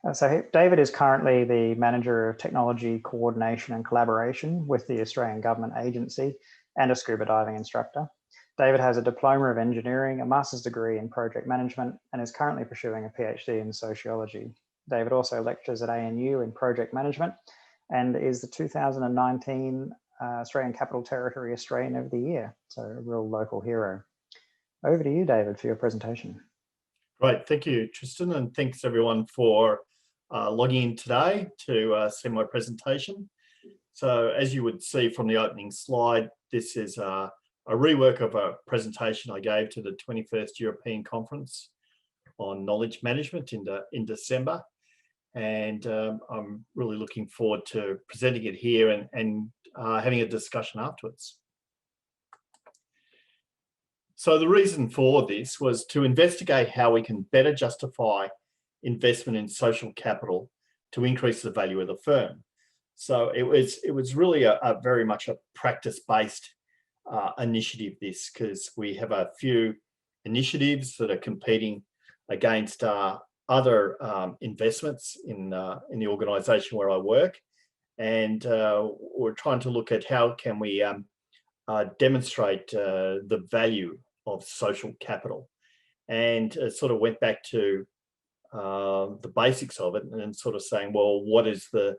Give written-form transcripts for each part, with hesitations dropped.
David is currently the Manager of Technology Coordination and Collaboration with the Australian Government Agency and a scuba diving instructor. David has a Diploma of Engineering, a Master's degree in Project Management, and is currently pursuing a PhD in Sociology. David also lectures at ANU in Project Management and is the 2019 Australian Capital Territory Australian of the Year, so a real local hero. Over to you, David, for your presentation. Great, thank you, Tristan, and thanks everyone for logging in today to see my presentation. So as you would see from the opening slide, this is a rework of a presentation I gave to the 21st European Conference on Knowledge Management in December. And I'm really looking forward to presenting it here and having a discussion afterwards. So the reason for this was to investigate how we can better justify investment in social capital to increase the value of the firm. So it was really a very much a practice-based initiative, this, because we have a few initiatives that are competing against other investments in the organisation where I work, and we're trying to look at how can we demonstrate the value of social capital, and sort of went back to the basics of it and sort of saying, well, what is the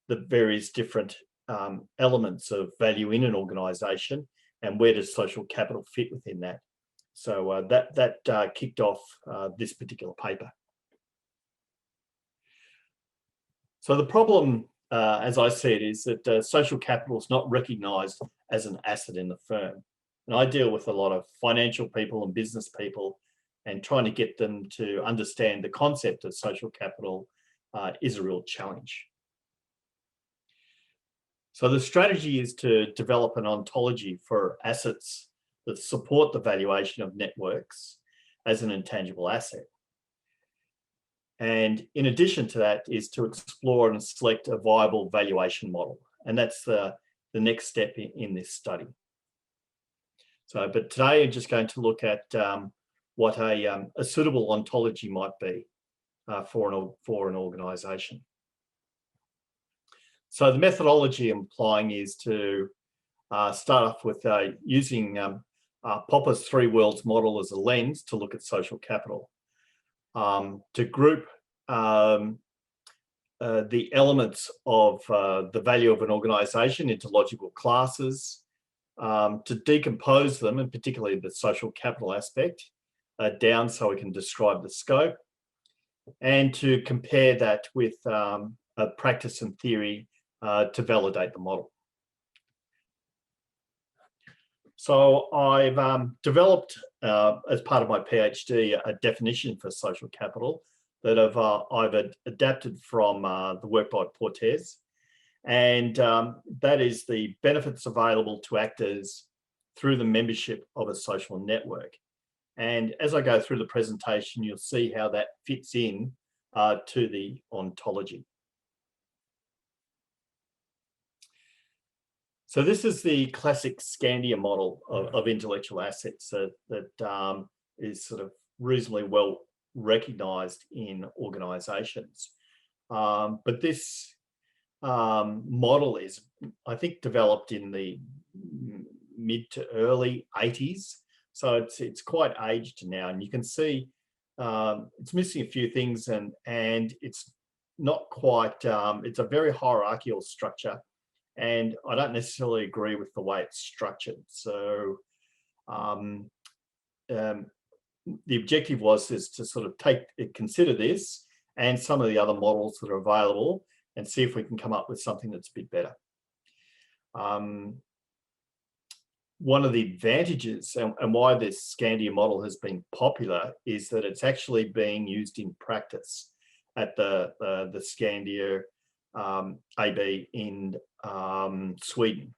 various different elements of value in an organisation, and where does social capital fit within that? So that kicked off this particular paper. So the problem, as I said, is that social capital is not recognised as an asset in the firm. And I deal with a lot of financial people and business people, and trying to get them to understand the concept of social capital is a real challenge. So the strategy is to develop an ontology for assets that support the valuation of networks as an intangible asset. And in addition to that is to explore and select a viable valuation model. And that's the next step in this study. So, but today I'm just going to look at what a suitable ontology might be for an organisation. So the methodology I'm applying is to start off with using Popper's three worlds model as a lens to look at social capital, to group the elements of the value of an organisation into logical classes, to decompose them, and particularly the social capital aspect, down so we can describe the scope, and to compare that with a practice and theory to validate the model. So I've developed, as part of my PhD, a definition for social capital that I've adapted from the work by Portes. And that is the benefits available to actors through the membership of a social network. And as I go through the presentation, you'll see how that fits in to the ontology. So this is the classic Scandia model of intellectual assets that is sort of reasonably well recognised in organisations. But this model is, I think, developed in the mid to early 80s. So it's quite aged now, and you can see it's missing a few things, and it's not quite, it's a very hierarchical structure, and I don't necessarily agree with the way it's structured. So the objective was to sort of consider this and some of the other models that are available and see if we can come up with something that's a bit better. One of the advantages and why this Scandia model has been popular is that it's actually being used in practice at the Scandia AB in Sweden.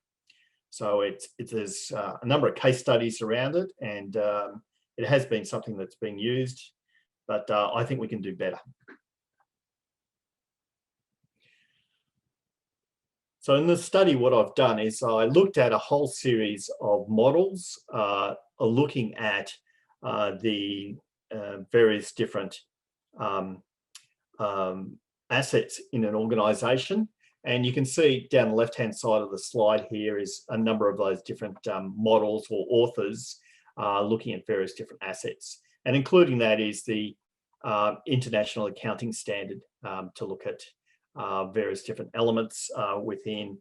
So there's a number of case studies around it, and it has been something that's been used, but I think we can do better. So in this study, what I've done is I looked at a whole series of models looking at the various different assets in an organisation. And you can see down the left-hand side of the slide here is a number of those different models or authors looking at various different assets. And including that is the International Accounting Standard to look at various different elements within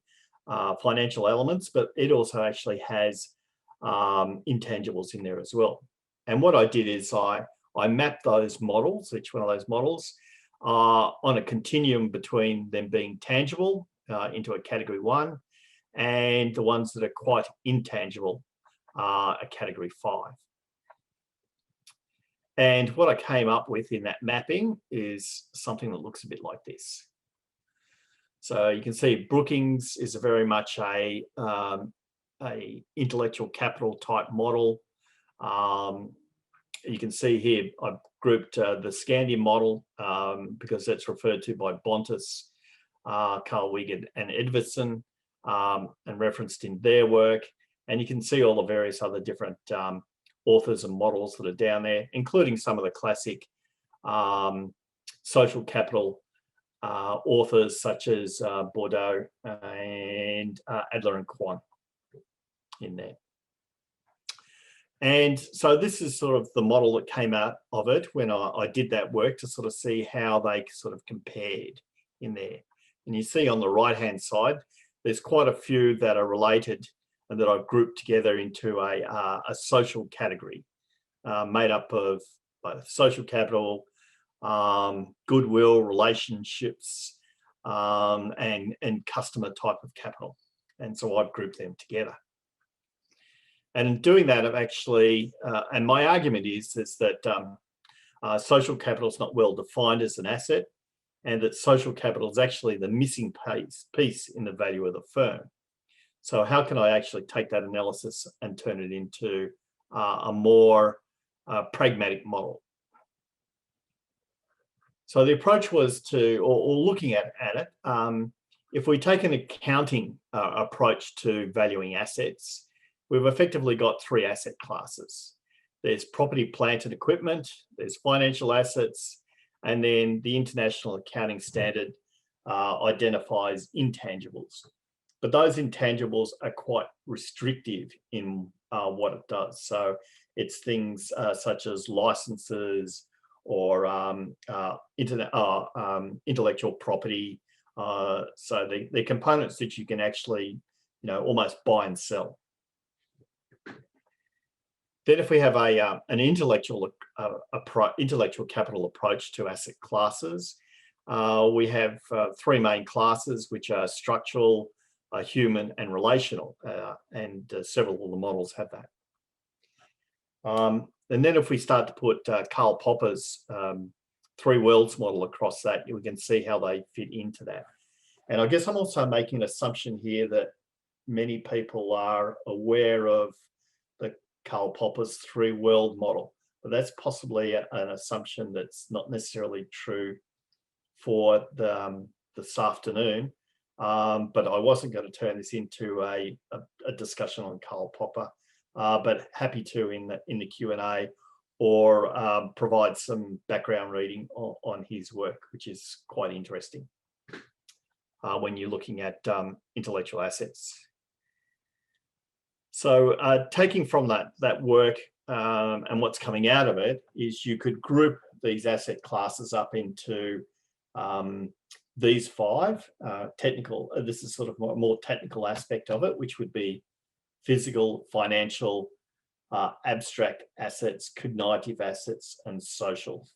financial elements, but it also actually has intangibles in there as well. And what I did is I mapped those models, each one of those models, on a continuum between them being tangible into a category 1 and the ones that are quite intangible, a category 5. And what I came up with in that mapping is something that looks a bit like this. So you can see Brookings is very much a intellectual capital type model. You can see here I've grouped the Scandia model because that's referred to by Bontis, Carl Wiegand and Edvardson and referenced in their work. And you can see all the various other different authors and models that are down there, including some of the classic social capital authors such as Bordeaux and Adler and Kwon in there. And so this is sort of the model that came out of it when I did that work to sort of see how they sort of compared in there. And you see on the right-hand side, there's quite a few that are related and that I've grouped together into a social category made up of both social capital, goodwill, relationships, and customer type of capital. And so I've grouped them together. And in doing that, I've actually, and my argument is that social capital is not well defined as an asset, and that social capital is actually the missing piece in the value of the firm. So how can I actually take that analysis and turn it into a more pragmatic model? So the approach was to, or looking at it, if we take an accounting approach to valuing assets, we've effectively got 3 asset classes. There's property, plant and equipment, there's financial assets, and then the International Accounting Standard identifies intangibles. But those intangibles are quite restrictive in what it does. So it's things such as licenses or intellectual property. So they're components that you can actually, almost buy and sell. Then if we have an intellectual capital approach to asset classes, we have 3 main classes, which are structural, human and relational, and several of the models have that. And then if we start to put Karl Popper's 3 worlds model across that, we can see how they fit into that. And I guess I'm also making an assumption here that many people are aware of the Karl Popper's 3 world model, but that's possibly an assumption that's not necessarily true for this afternoon. But I wasn't going to turn this into a discussion on Karl Popper, but happy to in the Q&A or provide some background reading on his work, which is quite interesting when you're looking at intellectual assets. So taking from that work and what's coming out of it is you could group these asset classes up into these 5 technical. This is sort of a more technical aspect of it, which would be physical, financial, abstract assets, cognitive assets, and social.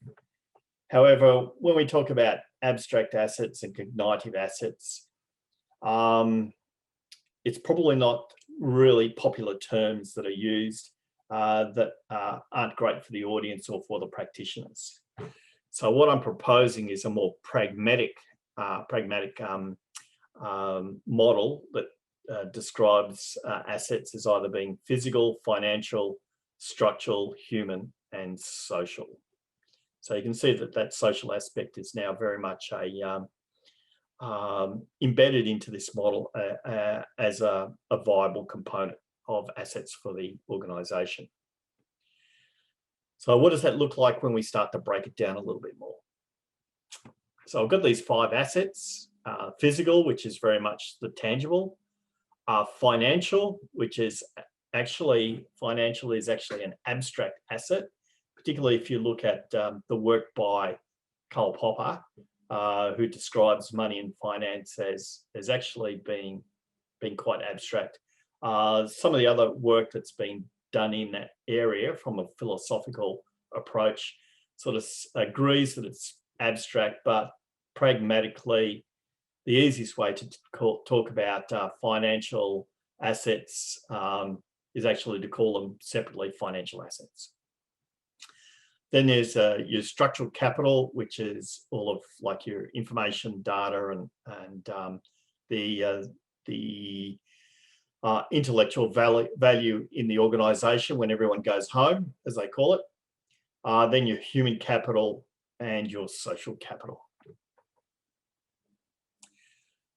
However, when we talk about abstract assets and cognitive assets, it's probably not really popular terms that are used that aren't great for the audience or for the practitioners. So what I'm proposing is a more pragmatic model that describes assets as either being physical, financial, structural, human, and social. So you can see that social aspect is now very much embedded into this model as a viable component of assets for the organisation. So what does that look like when we start to break it down a little bit more? So I've got these 5 assets: physical, which is very much the tangible; financial, which is actually an abstract asset, particularly if you look at the work by Karl Popper, who describes money and finance as actually being quite abstract. Some of the other work that's been done in that area from a philosophical approach sort of agrees that it's abstract, but pragmatically, the easiest way to talk about financial assets is actually to call them separately financial assets. Then there's your structural capital, which is all of like your information, data, and the intellectual value in the organisation when everyone goes home, as they call it. Then your human capital and your social capital.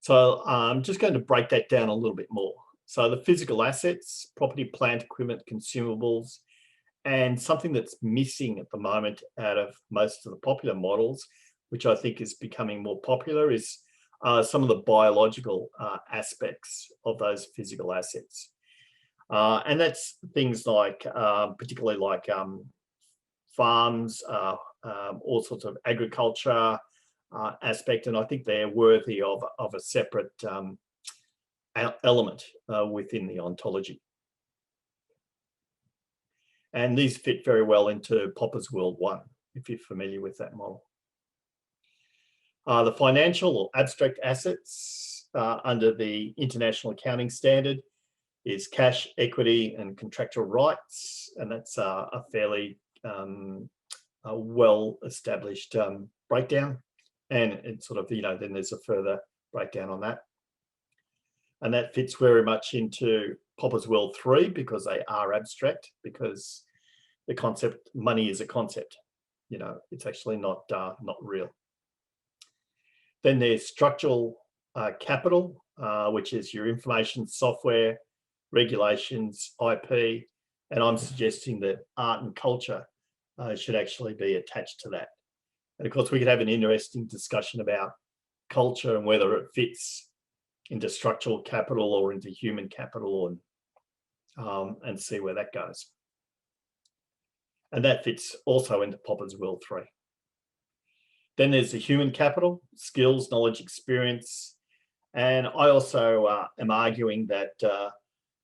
So I'm just going to break that down a little bit more. So the physical assets: property, plant, equipment, consumables, and something that's missing at the moment out of most of the popular models, which I think is becoming more popular, is some of the biological aspects of those physical assets. And that's things like, particularly like farms, all sorts of agriculture aspect, and I think they're worthy of a separate element within the ontology. And these fit very well into Popper's World 1, if you're familiar with that model. The financial or abstract assets under the International Accounting Standard is cash, equity, and contractual rights, and that's a fairly well-established breakdown. And it's sort of, then there's a further breakdown on that. And that fits very much into Popper's World 3 because they are abstract, because the concept, money is a concept. It's actually not real. Then there's structural capital, which is your information, software, regulations, IP, and I'm suggesting that art and culture should actually be attached to that. And of course, we could have an interesting discussion about culture and whether it fits into structural capital or into human capital, and see where that goes. And that fits also into Popper's World 3. Then there's the human capital: skills, knowledge, experience. And I also am arguing that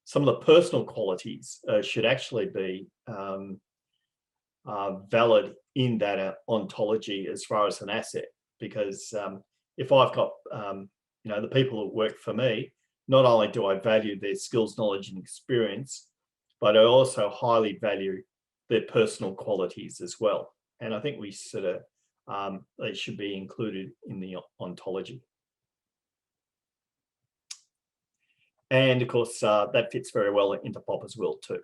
some of the personal qualities should actually be valid in that ontology as far as an asset, because if I've got the people that work for me, not only do I value their skills, knowledge, and experience, but I also highly value their personal qualities as well. And I think we sort of they should be included in the ontology. And of course, that fits very well into Popper's World 2.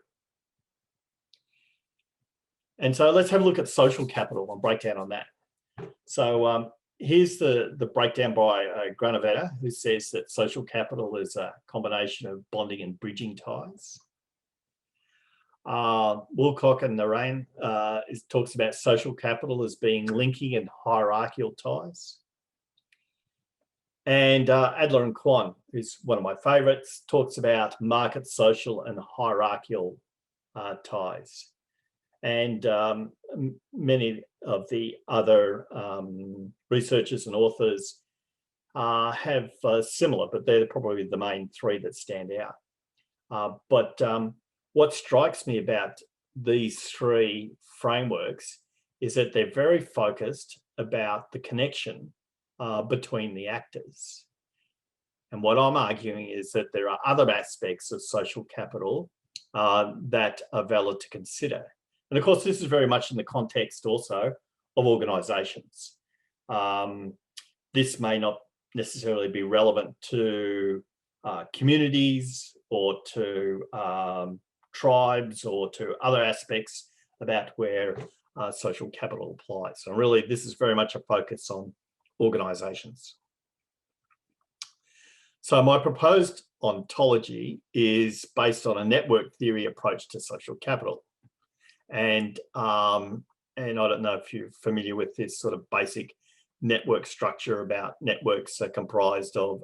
And so let's have a look at social capital and breakdown on that. So here's the breakdown by Granovetter, who says that social capital is a combination of bonding and bridging ties. Woolcock and Narain talks about social capital as being linking and hierarchical ties. And Adler and Kwon, who's one of my favorites, talks about market, social, and hierarchical ties. And many of the other researchers and authors have similar, but they're probably the main 3 that stand out. But what strikes me about these 3 frameworks is that they're very focused about the connection between the actors. And what I'm arguing is that there are other aspects of social capital that are valid to consider. And of course, this is very much in the context also of organisations. This may not necessarily be relevant to communities or to tribes or to other aspects about where social capital applies. So really, this is very much a focus on organisations. So my proposed ontology is based on a network theory approach to social capital. And I don't know if you're familiar with this sort of basic network structure about networks are comprised of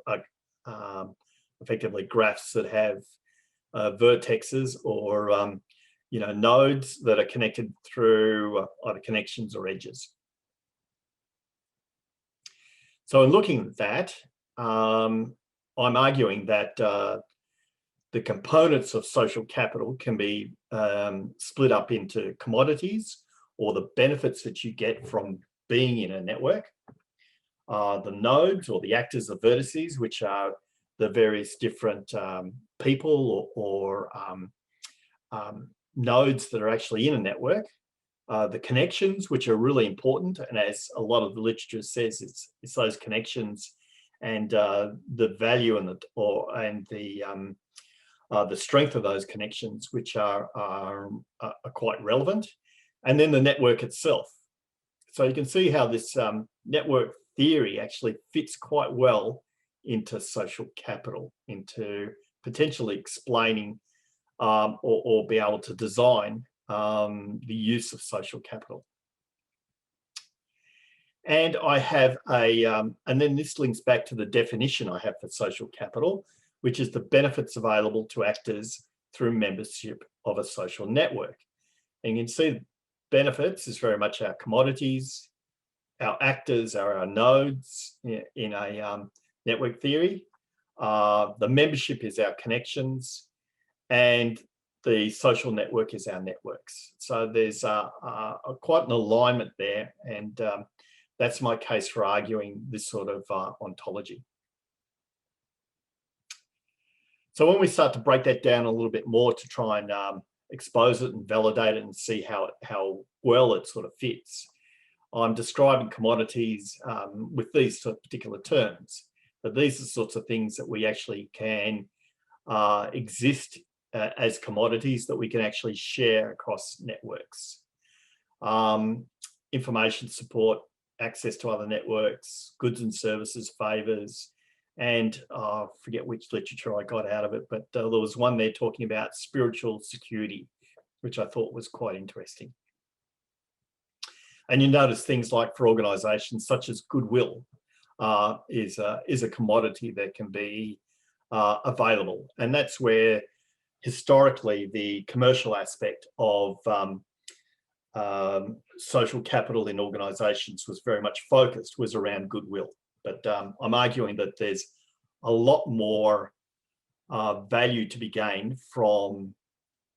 effectively graphs that have vertexes or nodes that are connected through either connections or edges. So in looking at that, I'm arguing that the components of social capital can be split up into commodities, or the benefits that you get from being in a network, the nodes or the actors of vertices, which are the various different people or nodes that are actually in a network, the connections, which are really important, and as a lot of the literature says, it's those connections and the value and the strength of those connections, which are quite relevant, and then the network itself. So you can see how this network theory actually fits quite well into social capital, into potentially explaining or be able to design the use of social capital. And I have and then this links back to the definition I have for social capital, which is the benefits available to actors through membership of a social network. And you can see benefits is very much our commodities, our actors are our nodes in a network theory. The membership is our connections, and the social network is our networks. So there's quite an alignment there, and that's my case for arguing this sort of ontology. So when we start to break that down a little bit more to try and expose it and validate it and see how well it sort of fits, I'm describing commodities with these sort of particular terms. But these are the sorts of things that we actually can exist as commodities that we can actually share across networks. Information support, access to other networks, goods and services, favors, and I forget which literature I got out of it, but there was one there talking about spiritual security, which I thought was quite interesting. And you notice things like for organizations such as goodwill is a commodity that can be available. And that's where historically the commercial aspect of social capital in organizations was very much focused, was around goodwill. But I'm arguing that there's a lot more value to be gained from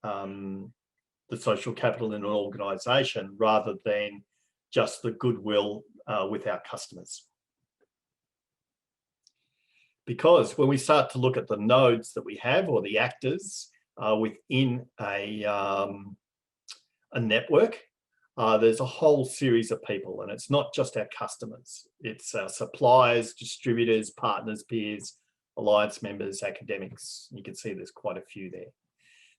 the social capital in an organization rather than just the goodwill with our customers. Because when we start to look at the nodes that we have, or the actors within a network, there's a whole series of people, and it's not just our customers. It's our suppliers, distributors, partners, peers, alliance members, academics. You can see there's quite a few there.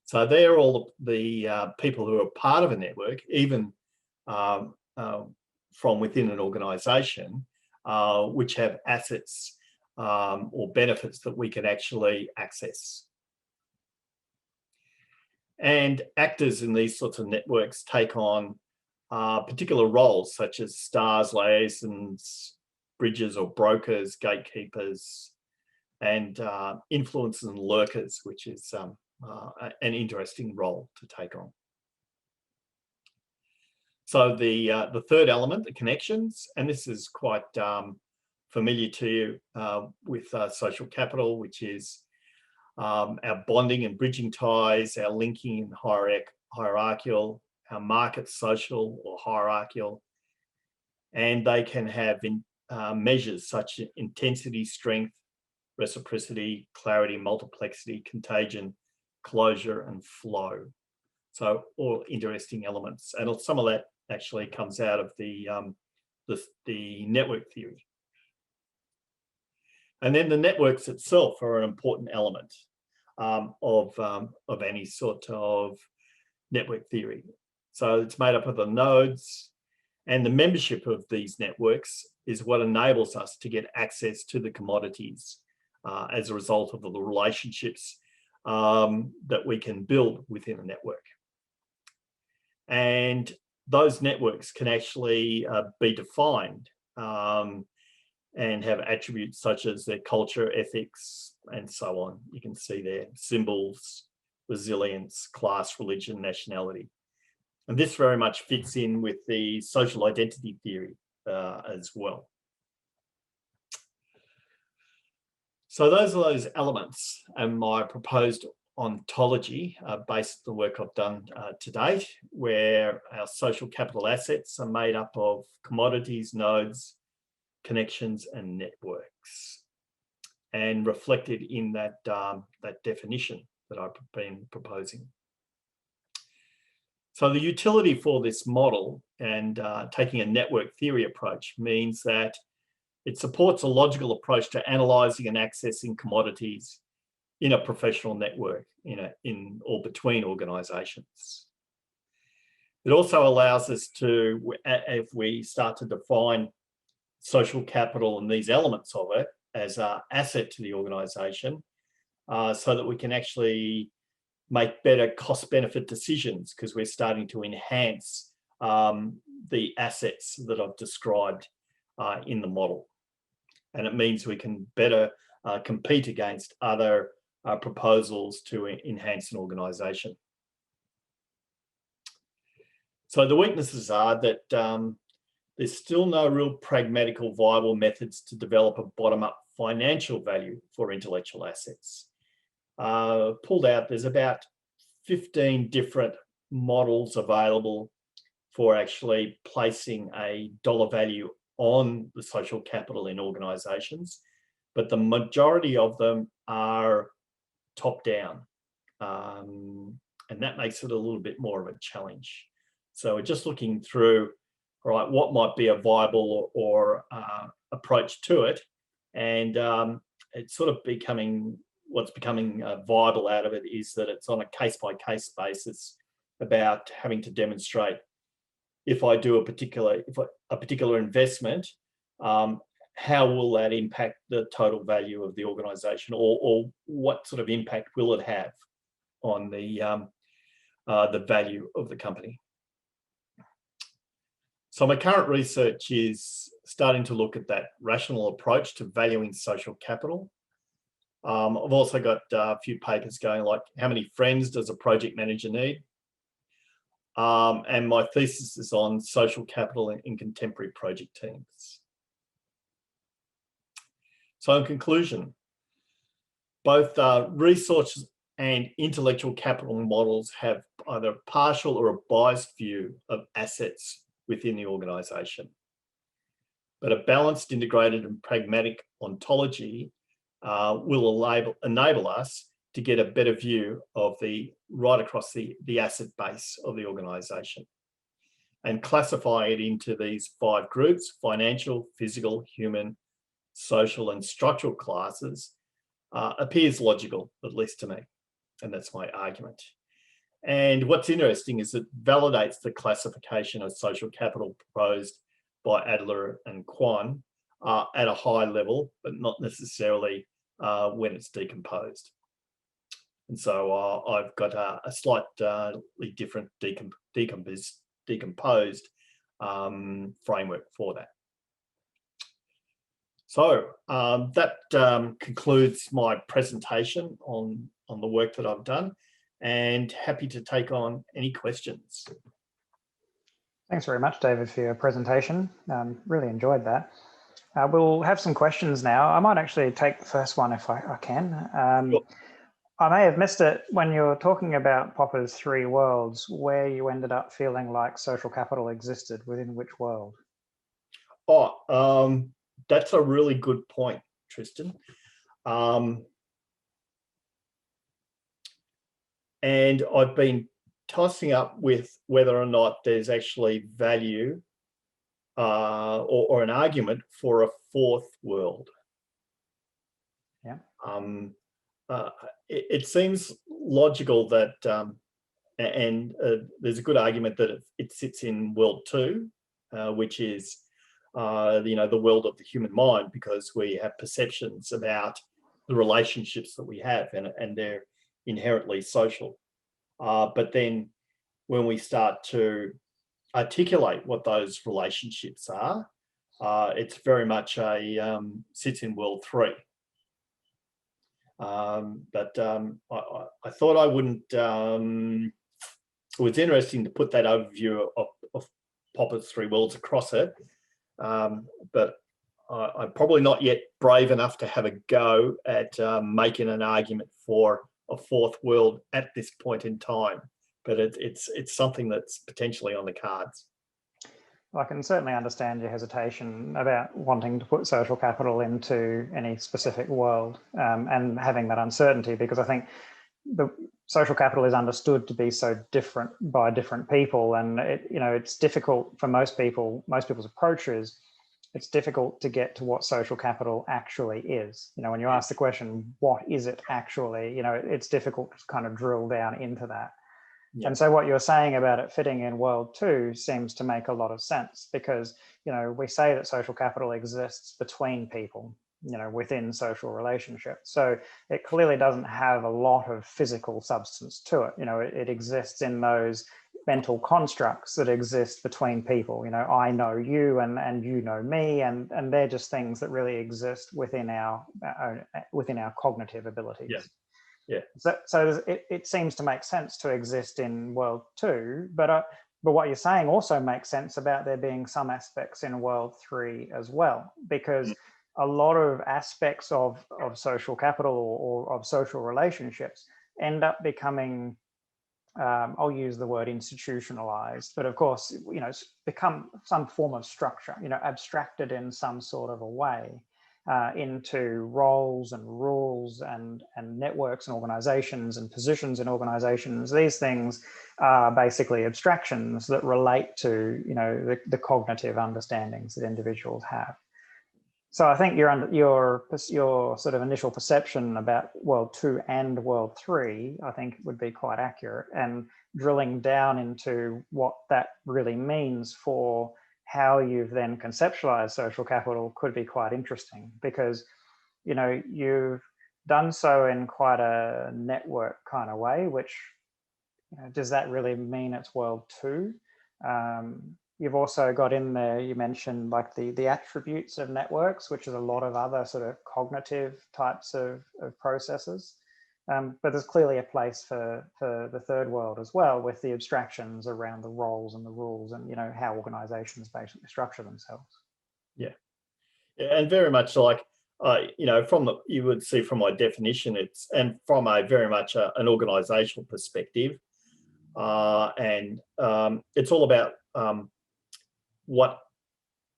So they're all the people who are part of a network, even from within an organization, which have assets or benefits that we can actually access. And actors in these sorts of networks take on particular roles, such as stars, liaisons, bridges or brokers, gatekeepers, and influencers and lurkers, which is an interesting role to take on. So the third element, the connections, and this is quite familiar to you with social capital, which is our bonding and bridging ties, our linking and hierarchical, our market social or hierarchical, and they can have measures such as intensity, strength, reciprocity, clarity, multiplexity, contagion, closure, and flow. So all interesting elements, and some of that actually comes out of the network theory. And then the networks itself are an important element of any sort of network theory. So it's made up of the nodes, and the membership of these networks is what enables us to get access to the commodities as a result of the relationships that we can build within a network. And those networks can actually be defined and have attributes such as their culture, ethics, and so on. You can see there symbols, resilience, class, religion, nationality. And this very much fits in with the social identity theory as well. So those are those elements and my proposed ontology based on the work I've done to date, where our social capital assets are made up of commodities, nodes, connections, and networks, and reflected in that, that definition that I've been proposing. So the utility for this model and taking a network theory approach means that it supports a logical approach to analysing and accessing commodities in a professional network, in or between organisations. It also allows us to, if we start to define social capital and these elements of it as an asset to the organisation, so that we can actually make better cost-benefit decisions, because we're starting to enhance the assets that I've described in the model. And it means we can better compete against other proposals to enhance an organisation. So the weaknesses are that there's still no real pragmatic or viable methods to develop a bottom-up financial value for intellectual assets. Pulled out, there's about 15 different models available for actually placing a dollar value on the social capital in organisations, but the majority of them are top-down, and that makes it a little bit more of a challenge. So we're just looking through, all right, what might be a viable or approach to it, and it's sort of becoming, what's becoming viable out of it is that it's on a case-by-case basis about having to demonstrate, if I do a particular investment, how will that impact the total value of the organisation, or what sort of impact will it have on the value of the company? So my current research is starting to look at that rational approach to valuing social capital. I've also got a few papers going, like how many friends does a project manager need? And my thesis is on social capital in contemporary project teams. So in conclusion, both resources and intellectual capital models have either a partial or a biased view of assets within the organisation. But a balanced, integrated and pragmatic ontology will enable us to get a better view of right across the asset base of the organisation and classify it into these 5 groups: financial, physical, human, social and structural classes appears logical, at least to me. And that's my argument. And what's interesting is it validates the classification of social capital proposed by Adler and Kwon at a high level, but not necessarily when it's decomposed. And so I've got a slightly different decomposed framework for that. So that concludes my presentation on the work that I've done, and happy to take on any questions. Thanks very much, David, for your presentation. Really enjoyed that. We'll have some questions now. I might actually take the first one if I can. Sure. I may have missed it when you were talking about Popper's 3 worlds, where you ended up feeling like social capital existed within which world? Oh, that's a really good point, Tristan. And I've been tossing up with whether or not there's actually value or an argument for a 4th world. Yeah. It seems logical that, there's a good argument that it sits in world 2, which is the world of the human mind, because we have perceptions about the relationships that we have, and they're inherently social. But then when we start to articulate what those relationships are, it's very much a sits in world 3. But I thought I wouldn't. It was interesting to put that overview of Popper's 3 worlds across it, but I'm probably not yet brave enough to have a go at making an argument for a 4th world at this point in time. But it's something that's potentially on the cards. I can certainly understand your hesitation about wanting to put social capital into any specific world, and having that uncertainty, because I think the social capital is understood to be so different by different people, and it's difficult for most people's approaches. It's difficult to get to what social capital actually is. When you ask the question, what is it actually? It's difficult to kind of drill down into that. Yeah. And so what you're saying about it fitting in world 2 seems to make a lot of sense, because, we say that social capital exists between people, within social relationships. So it clearly doesn't have a lot of physical substance to it. It exists in those mental constructs that exist between people. I know you and you know me, and they're just things that really exist within our cognitive abilities. Yeah. Yeah. So it seems to make sense to exist in world 2, but what you're saying also makes sense about there being some aspects in world 3 as well, because a lot of aspects of social capital or of social relationships end up becoming, I'll use the word institutionalized, but of course, become some form of structure, abstracted in some sort of a way. Into roles and rules and networks and organizations and positions in organizations. These things are basically abstractions that relate to the cognitive understandings that individuals have. So I think your sort of initial perception about world 2 and world 3, I think, would be quite accurate, and drilling down into what that really means for how you've then conceptualized social capital could be quite interesting, because you've done so in quite a network kind of way, which does that really mean it's world 2? You've also got in there, you mentioned like the attributes of networks, which is a lot of other sort of cognitive types of processes. But there's clearly a place for the 3rd world as well, with the abstractions around the roles and the rules and how organizations basically structure themselves. Yeah, and very much like you would see from my definition, and from a very much an organizational perspective, and it's all about what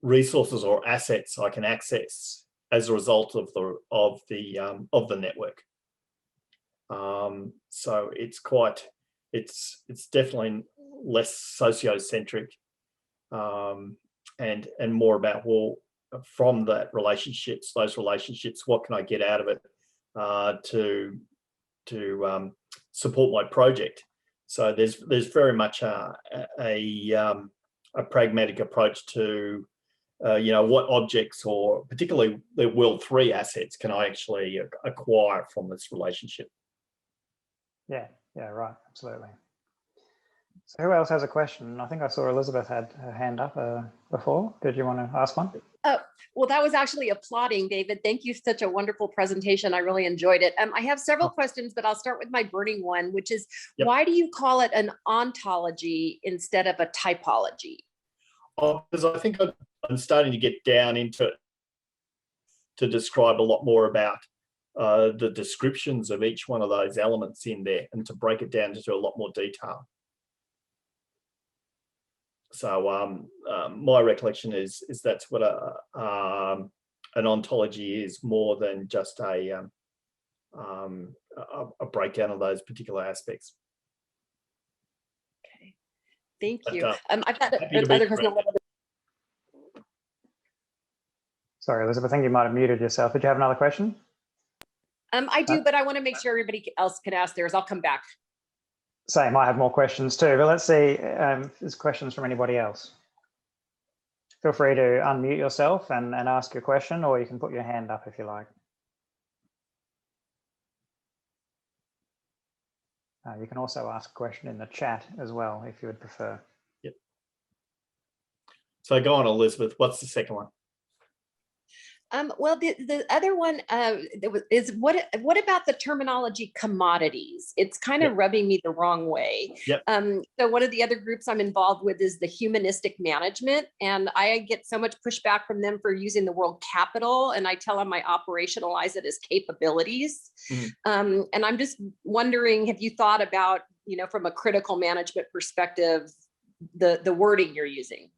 resources or assets I can access as a result of the network. So it's definitely less sociocentric, and more about, well, from those relationships, what can I get out of it to support my project? So there's very much a pragmatic approach to what objects, or particularly the world 3 assets, can I actually acquire from this relationship. Yeah, right, absolutely. So who else has a question? I think I saw Elizabeth had her hand up before. Did you want to ask one? Well, that was actually applauding, David. Thank you. Such a wonderful presentation. I really enjoyed it. I have several questions, but I'll start with my burning one, which is, why do you call it an ontology instead of a typology? Because I think I'm starting to get down into it to describe a lot more about the descriptions of each one of those elements in there, and to break it down into a lot more detail. So my recollection is that's what an ontology is, more than just a breakdown of those particular aspects. Okay, thank you. But, I've got other questions. Sorry, Elizabeth, I think you might have muted yourself. Did you have another question? I do, but I want to make sure everybody else can ask theirs. I'll come back. Same, I have more questions too, but let's see if there's questions from anybody else. Feel free to unmute yourself and ask your question, or you can put your hand up if you like. You can also ask a question in the chat as well, if you would prefer. Yep. So go on, Elizabeth. What's the second one? Well, the other one is what about the terminology commodities? It's kind of rubbing me the wrong way. Yep. So one of the other groups I'm involved with is the humanistic management, and I get so much pushback from them for using the word capital, and I tell them I operationalize it as capabilities. And I'm just wondering, have you thought about, from a critical management perspective, the wording you're using?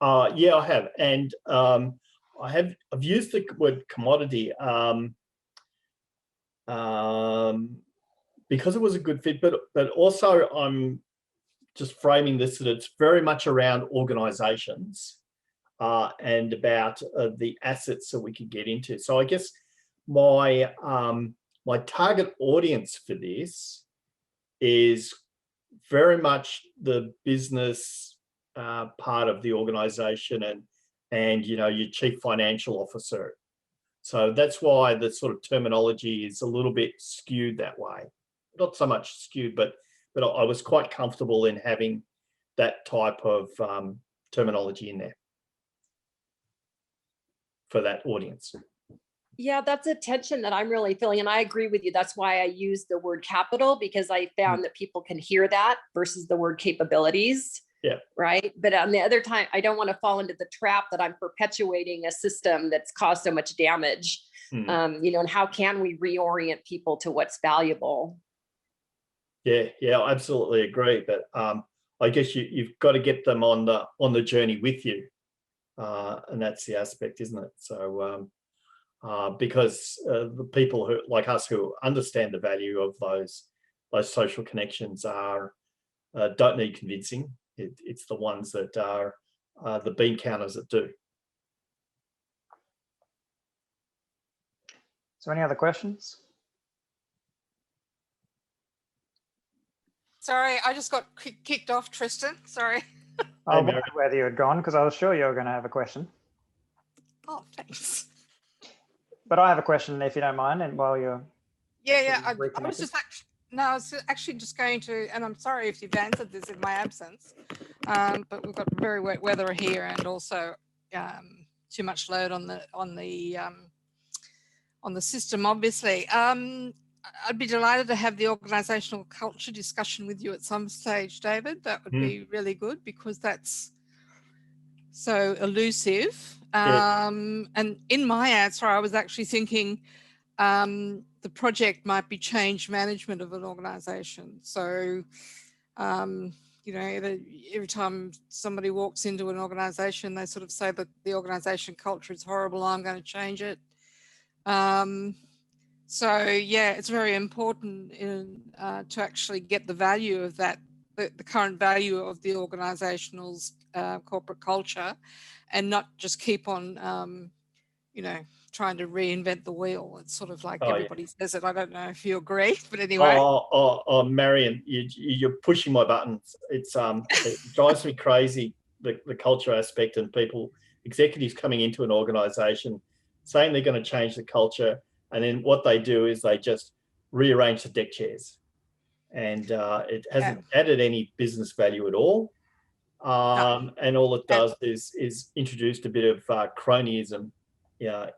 Yeah, I have, and I've used the word commodity because it was a good fit, but also I'm just framing this that it's very much around organisations and about the assets that we could get into. So I guess my my target audience for this is very much the business part of the organisation and your chief financial officer. So that's why the sort of terminology is a little bit skewed that way. Not so much skewed, but I was quite comfortable in having that type of terminology in there for that audience. Yeah, that's a tension that I'm really feeling. And I agree with you. That's why I use the word capital, because I found that people can hear that versus the word capabilities. Yeah. Right. But on the other time, I don't want to fall into the trap that I'm perpetuating a system that's caused so much damage. And how can we reorient people to what's valuable? Yeah, I absolutely agree. But I guess you've got to get them on the journey with you. And that's the aspect, isn't it? So because the people who like us who understand the value of those social connections don't need convincing. It's the ones that are the bean counters that do. So any other questions? Sorry, I just got kicked off, Tristan. Sorry. I wondered whether you had gone because I was sure you were going to have a question. Oh, thanks. But I have a question if you don't mind, and while you're I was just I was actually just going to, and I'm sorry if you've answered this in my absence, but we've got very wet weather here, and also too much load on the system, obviously. I'd be delighted to have the organisational culture discussion with you at some stage, David. That would be really good, because that's so elusive. And in my answer, I was actually thinking the project might be change management of an organisation. So, every time somebody walks into an organisation, they sort of say that the organisation culture is horrible, I'm going to change it. So yeah, it's very important to actually get the value of that, the current value of the organisational's corporate culture, and not just keep on, trying to reinvent the wheel. It's sort of like everybody says it. I don't know if you agree, but anyway. Marion, you're pushing my buttons. It drives me crazy, the culture aspect, and executives coming into an organisation saying they're going to change the culture, and then what they do is they just rearrange the deck chairs, and it hasn't added any business value at all. And all it does is introduced a bit of cronyism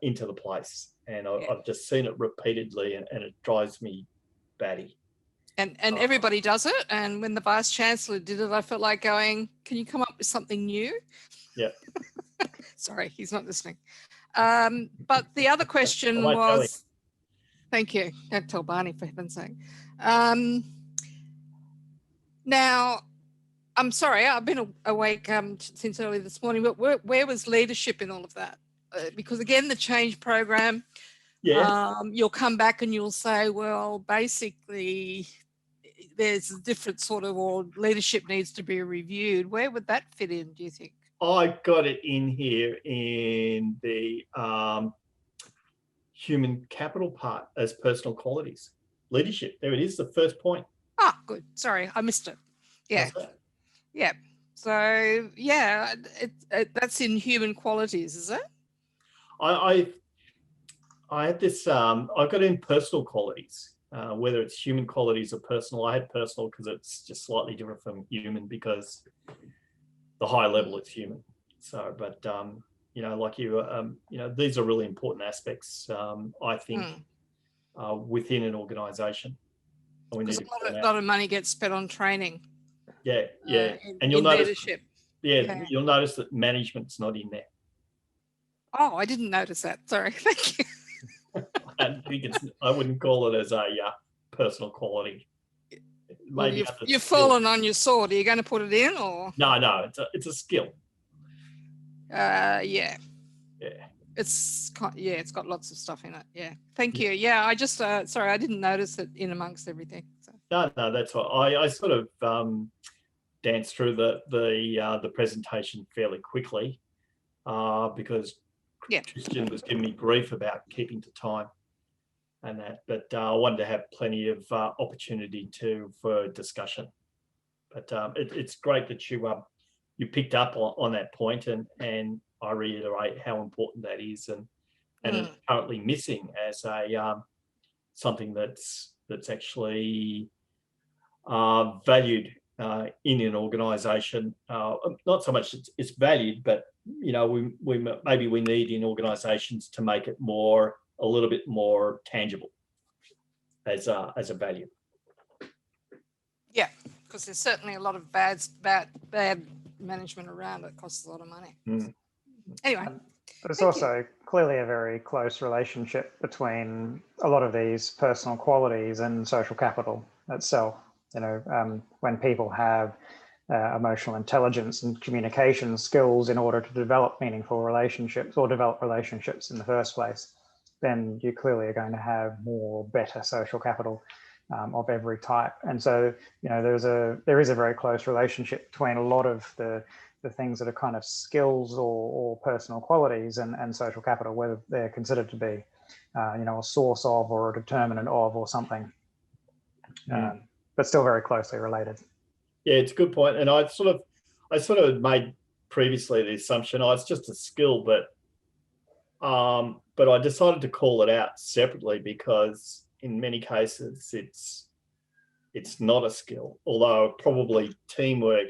into the place, and I've just seen it repeatedly, and it drives me batty. And everybody does it. And when the Vice Chancellor did it, I felt like going, can you come up with something new? Yeah. Sorry, he's not listening. But the other question was, thank you. Don't tell Barney, for heaven's sake. Now, I'm sorry, I've been awake since early this morning, but where was leadership in all of that? Because again, the change program, you'll come back and you'll say, well, basically there's a different sort of, or leadership needs to be reviewed. Where would that fit in, do you think? I got it in here in the human capital part as personal qualities. Leadership, there it is, the first point. Ah, good. Sorry, I missed it. Yeah. Yeah. So, yeah, that's in human qualities, is it? I had this, I've got it in personal qualities, whether it's human qualities or personal. I had personal because it's just slightly different from human, because the high level it's human. So, but like these are really important aspects, I think, within an organisation. Because a lot of money gets spent on training. Yeah, and you'll notice leadership. You'll notice that management's not in there. Oh, I didn't notice that. Sorry, thank you. I wouldn't call it as a personal quality. Maybe you've fallen on your sword. Are you going to put it in, or no? It's a skill. Yeah. It's got lots of stuff in it. Yeah. Thank you. Yeah, I just sorry, I didn't notice it in amongst everything. So. No, that's what I sort of danced through the presentation fairly quickly because Christian was giving me grief about keeping to time and that, but I wanted to have plenty of opportunity for discussion. But it's great that you picked up on that point, and I reiterate how important that is, and it's currently missing as a something that's actually valued in an organisation. Not so much it's valued, but maybe we need in organisations to make it a little bit more tangible as a value. Yeah, because there's certainly a lot of bad management around. It costs a lot of money. Anyway. But it's also clearly a very close relationship between a lot of these personal qualities and social capital itself. When people have emotional intelligence and communication skills in order to develop meaningful relationships or develop relationships in the first place, then you clearly are going to have better social capital of every type. And so, there is a very close relationship between a lot of the things that are kind of skills or personal qualities and social capital, whether they're considered to be, a source of or a determinant of or something, but still very closely related. Yeah, it's a good point. And I sort of made previously the assumption, it's just a skill, but I decided to call it out separately because in many cases it's not a skill, although probably teamwork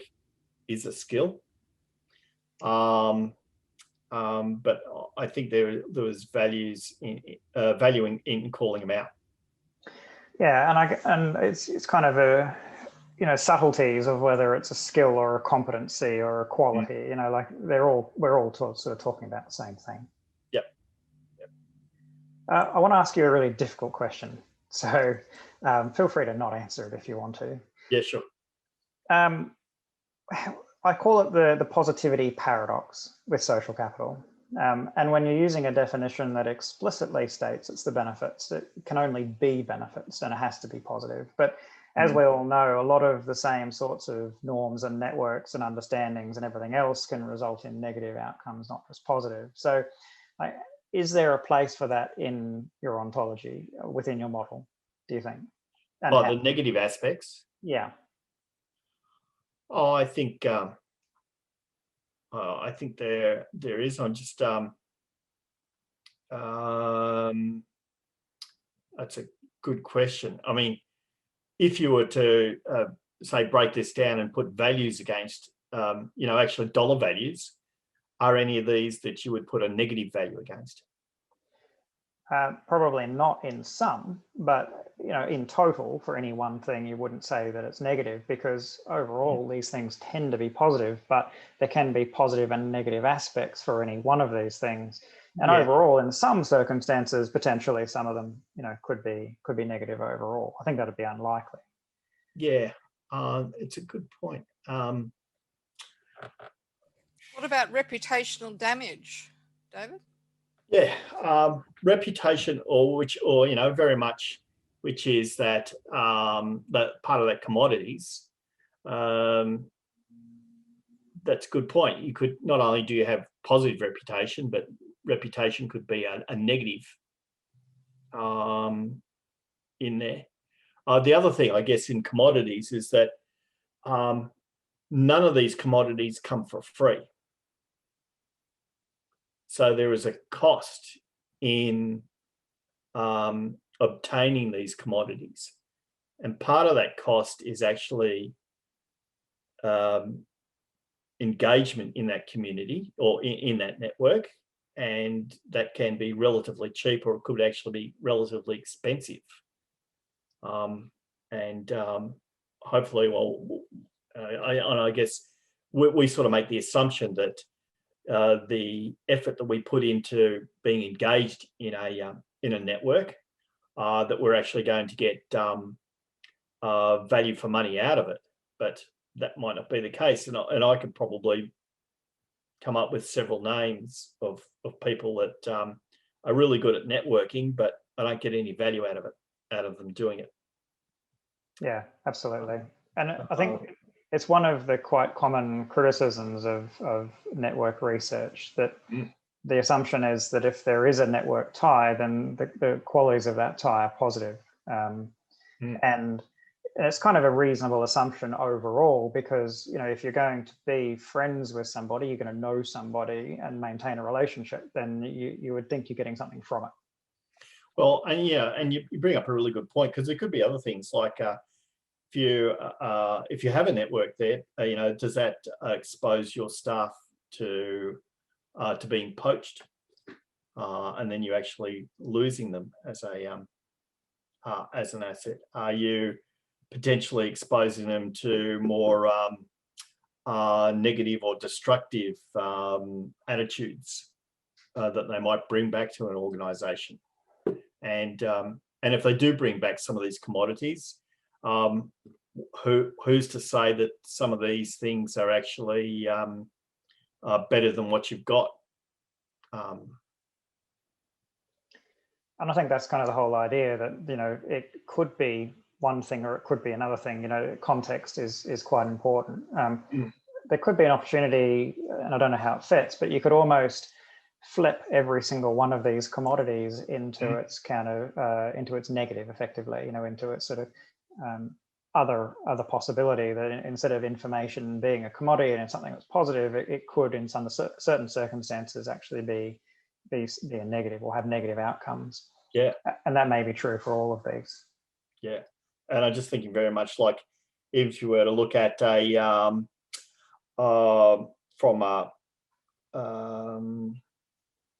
is a skill. But I think there was value in calling them out. Yeah, and it's kind of a subtleties of whether it's a skill or a competency or a quality. Like we're all sort of talking about the same thing. Yep. I want to ask you a really difficult question, so feel free to not answer it if you want to. Yeah, sure. I call it the positivity paradox with social capital. And when you're using a definition that explicitly states it's the benefits, it can only be benefits and it has to be positive. But as we all know, a lot of the same sorts of norms and networks and understandings and everything else can result in negative outcomes, not just positive. So is there a place for that in your ontology within your model, do you think? The negative aspects? Yeah. Oh, I think there is. I'm just that's a good question. I mean, if you were to say break this down and put values against, actually dollar values, are any of these that you would put a negative value against? Probably not in some, but in total for any one thing, you wouldn't say that it's negative, because overall these things tend to be positive, but there can be positive and negative aspects for any one of these things. And overall, in some circumstances, potentially some of them, could be negative overall. I think that'd be unlikely. Yeah, it's a good point. What about reputational damage, David? Yeah, reputation, very much, which is that that part of that commodities. That's a good point. You could not only do you have positive reputation, but reputation could be a negative in there. The other thing, I guess, in commodities is that none of these commodities come for free. So there is a cost in obtaining these commodities. And part of that cost is actually engagement in that community or in that network, and that can be relatively cheap, or it could actually be relatively expensive. Hopefully, I guess we sort of make the assumption that the effort that we put into being engaged in a network, that we're actually going to get value for money out of it, but that might not be the case. And I could probably come up with several names of people that are really good at networking, but I don't get any value out of them doing it. Yeah, absolutely. And I think it's one of the quite common criticisms of network research that the assumption is that if there is a network tie, then the qualities of that tie are positive. And it's kind of a reasonable assumption overall, because, you know, if you're going to be friends with somebody, you're going to know somebody and maintain a relationship, then you would think you're getting something from it. Well, and yeah, and you bring up a really good point, because there could be other things like if you have a network there, you know, does that expose your staff to being poached, and then you're actually losing them as an asset? Are you potentially exposing them to more negative or destructive attitudes that they might bring back to an organization? And if they do bring back some of these commodities, who's to say that some of these things are actually better than what you've got? And I think that's kind of the whole idea, that, you know, it could be one thing or it could be another thing. You know, context is quite important. There could be an opportunity, and I don't know how it fits, but you could almost flip every single one of these commodities into its kind of into its negative, effectively. You know, into its sort of other possibility, that instead of information being a commodity and it's something that's positive, it could, in some certain circumstances, actually be a negative or have negative outcomes. Yeah, and that may be true for all of these. Yeah, and I'm just thinking very much like if you were to look at from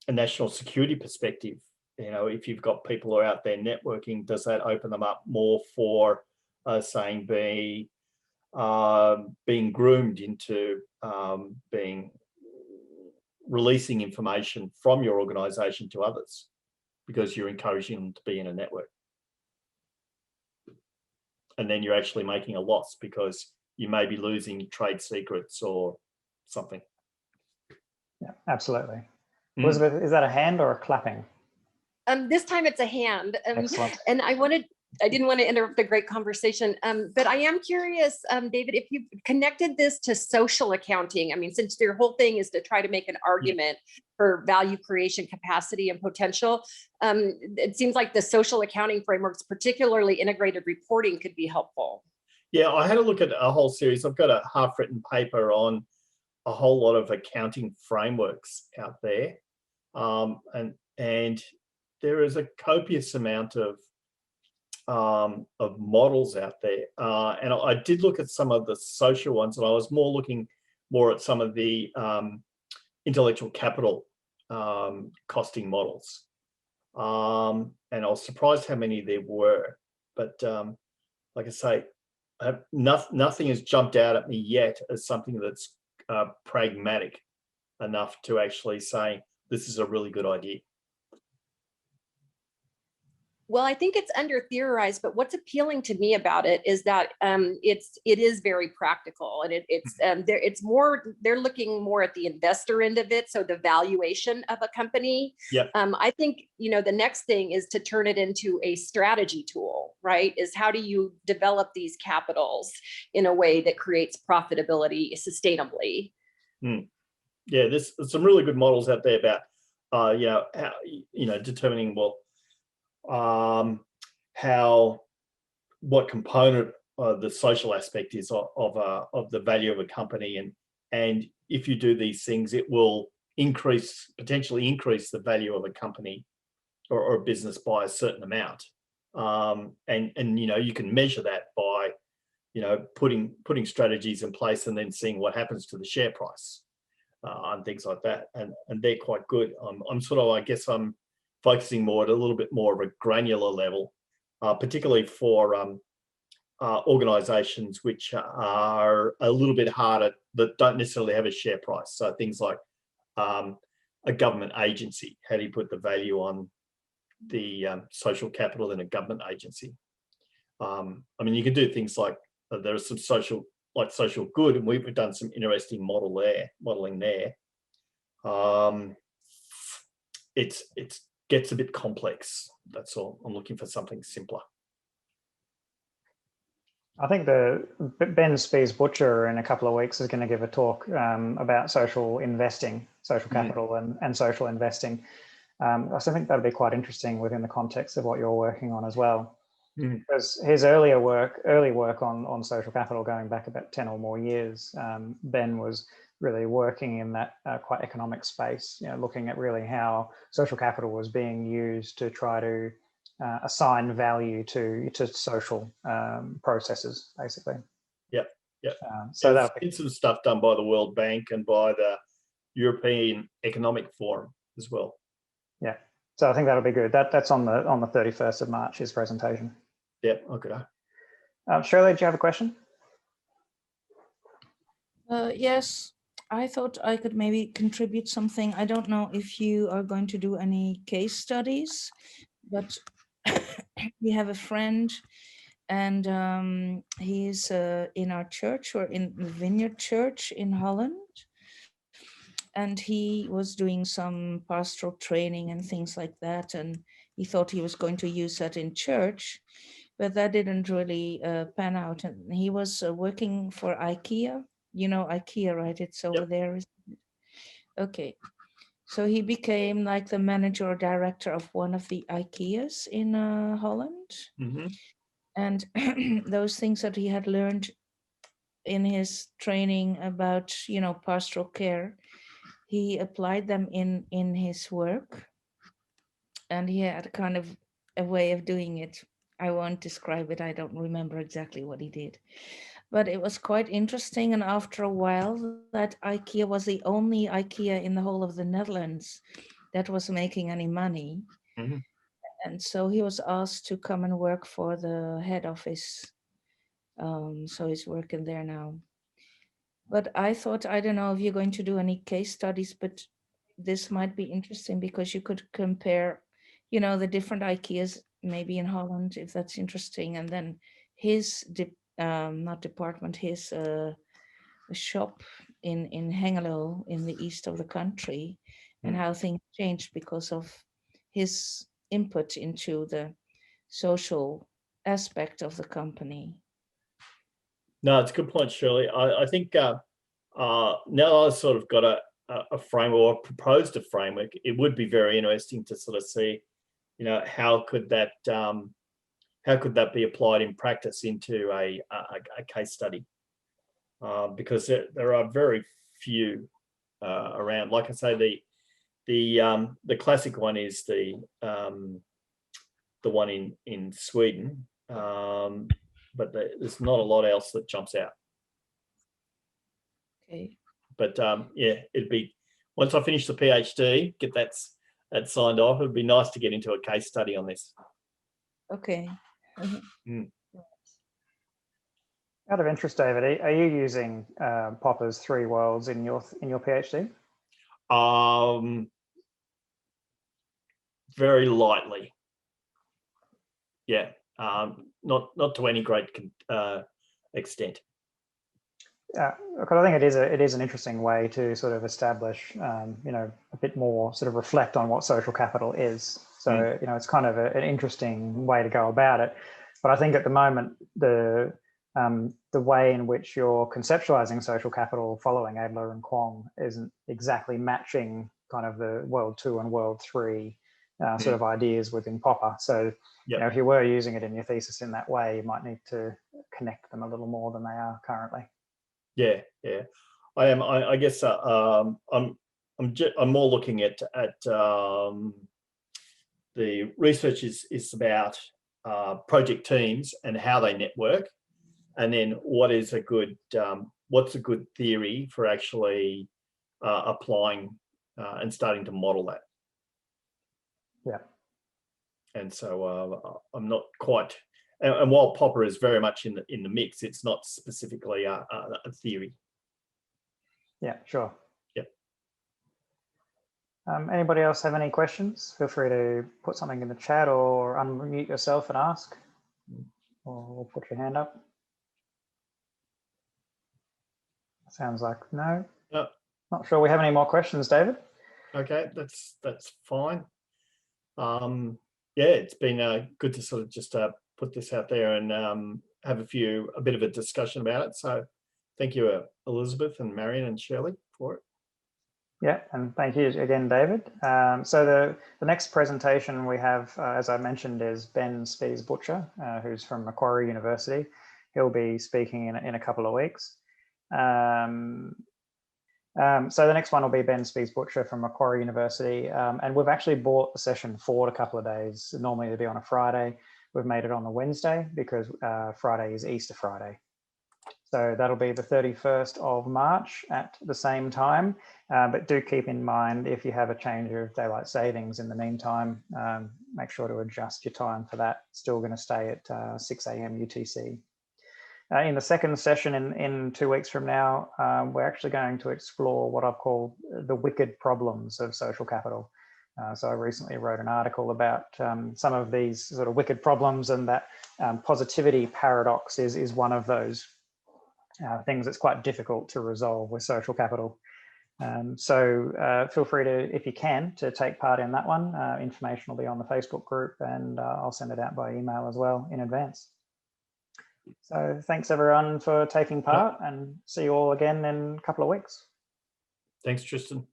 a national security perspective, you know, if you've got people who are out there networking, does that open them up more for saying being groomed into releasing information from your organization to others because you're encouraging them to be in a network? And then you're actually making a loss because you may be losing trade secrets or something. Yeah, absolutely. Elizabeth, is that a hand or a clapping? This time it's a hand. Excellent. And I didn't want to interrupt the great conversation, but I am curious, David, if you connected this to social accounting. I mean, since your whole thing is to try to make an argument for value creation capacity and potential, it seems like the social accounting frameworks, particularly integrated reporting, could be helpful. Yeah, I had a look at a whole series. I've got a half-written paper on a whole lot of accounting frameworks out there, and there is a copious amount of models out there, and I did look at some of the social ones, and I was looking more at some of the intellectual capital costing models, and I was surprised how many there were. But like I say, nothing has jumped out at me yet as something that's pragmatic enough to actually say this is a really good idea. Well, I think it's under theorized, but what's appealing to me about it is that it is very practical, and it's more, they're looking more at the investor end of it, so the valuation of a company. Yep. I think, you know, the next thing is to turn it into a strategy tool, right? Is how do you develop these capitals in a way that creates profitability sustainably? Yeah, there's some really good models out there about you know, how, you know, determining, well, what component the social aspect is of the value of a company, and if you do these things, it will potentially increase the value of a company or a business by a certain amount, and you know, you can measure that by putting strategies in place and then seeing what happens to the share price and things like that. And they're quite good. I'm sort of, I guess I'm focusing more at a little bit more of a granular level, particularly for organizations which are a little bit harder, that don't necessarily have a share price. So things like a government agency. How do you put the value on the social capital in a government agency? I mean, you can do things like there are some social good, and we've done some interesting modeling there. It gets a bit complex. That's all. I'm looking for something simpler. I think Ben Spies-Butcher in a couple of weeks is going to give a talk about social investing, social capital and social investing. So I think that'll be quite interesting within the context of what you're working on as well. Because his early work on social capital going back about 10 or more years, Ben was really working in that quite economic space, looking at really how social capital was being used to try to assign value to social processes, basically. Yep. So there's been some stuff done by the World Bank and by the European Economic Forum as well. Yeah. So I think that'll be good. That's on the 31st of March, his presentation. Yep. Okay. Shirley, do you have a question? Yes, I thought I could maybe contribute something. I don't know if you are going to do any case studies, but we have a friend, and he's in our church, or in the Vineyard Church in Holland. And he was doing some pastoral training and things like that. And he thought he was going to use that in church, but that didn't really pan out. And he was working for IKEA. You know IKEA, right? It's over there. Isn't it? Okay. So he became like the manager or director of one of the IKEAs in Holland. And those things that he had learned in his training about, pastoral care, he applied them in his work. And he had kind of a way of doing it. I won't describe it. I don't remember exactly what he did. But it was quite interesting. And after a while, that IKEA was the only IKEA in the whole of the Netherlands that was making any money. And so he was asked to come and work for the head office. So he's working there now. But I thought, I don't know if you're going to do any case studies, but this might be interesting because you could compare, the different IKEAs maybe in Holland, if that's interesting. And then his, not department, his shop in Hengelo in the east of the country, and how things changed because of his input into the social aspect of the company. No, it's a good point, Shirley. I think now I've sort of got a framework, or proposed a framework, it would be very interesting to sort of see, how could that be applied in practice into a case study, because there are very few around. Like I say, the classic one is the one in Sweden. But there's not a lot else that jumps out. Okay. But it'd be, once I finish the PhD, get that signed off, it'd be nice to get into a case study on this. Okay. Out of interest, David, are you using Popper's 3 worlds in your PhD? Very lightly. Yeah. Not to any great extent. Because I think it is an interesting way to sort of establish, a bit more, sort of reflect on what social capital is. So, it's kind of an interesting way to go about it. But I think at the moment, the way in which you're conceptualizing social capital following Adler and Kwon isn't exactly matching kind of the World 2 and World 3 sort of ideas within Popper. So, if you were using it in your thesis in that way, you might need to connect them a little more than they are currently. Yeah. I am. I guess I'm more looking at the research is about project teams and how they network, and then what's a good theory for actually applying and starting to model that. Yeah. And so I'm not quite, and while Popper is very much in the mix, it's not specifically a theory. Yeah, sure. Yep. Anybody else have any questions? Feel free to put something in the chat or unmute yourself and ask, or put your hand up. Sounds like no. Not sure we have any more questions, David. Okay, that's fine. Yeah, it's been good to sort of just put this out there and have a bit of a discussion about it. So thank you, Elizabeth and Marion and Shirley, for it. Yeah, and thank you again, David. So the next presentation we have, as I mentioned, is Ben Spies-Butcher, who's from Macquarie University. He'll be speaking in a couple of weeks. So the next one will be Ben Spies-Butcher from Macquarie University. And we've actually brought the session forward a couple of days. Normally it'd be on a Friday. We've made it on the Wednesday because Friday is Easter Friday. So that'll be the 31st of March at the same time. But do keep in mind, if you have a change of daylight savings in the meantime, make sure to adjust your time for that. Still going to stay at 6 a.m. UTC. In the second session in 2 weeks from now, we're actually going to explore what I've called the wicked problems of social capital. So I recently wrote an article about some of these sort of wicked problems, and that positivity paradox is one of those things that's quite difficult to resolve with social capital. So feel free to, if you can, to take part in that one. Information will be on the Facebook group, and I'll send it out by email as well in advance. So thanks everyone for taking part, and see you all again in a couple of weeks. Thanks, Tristan.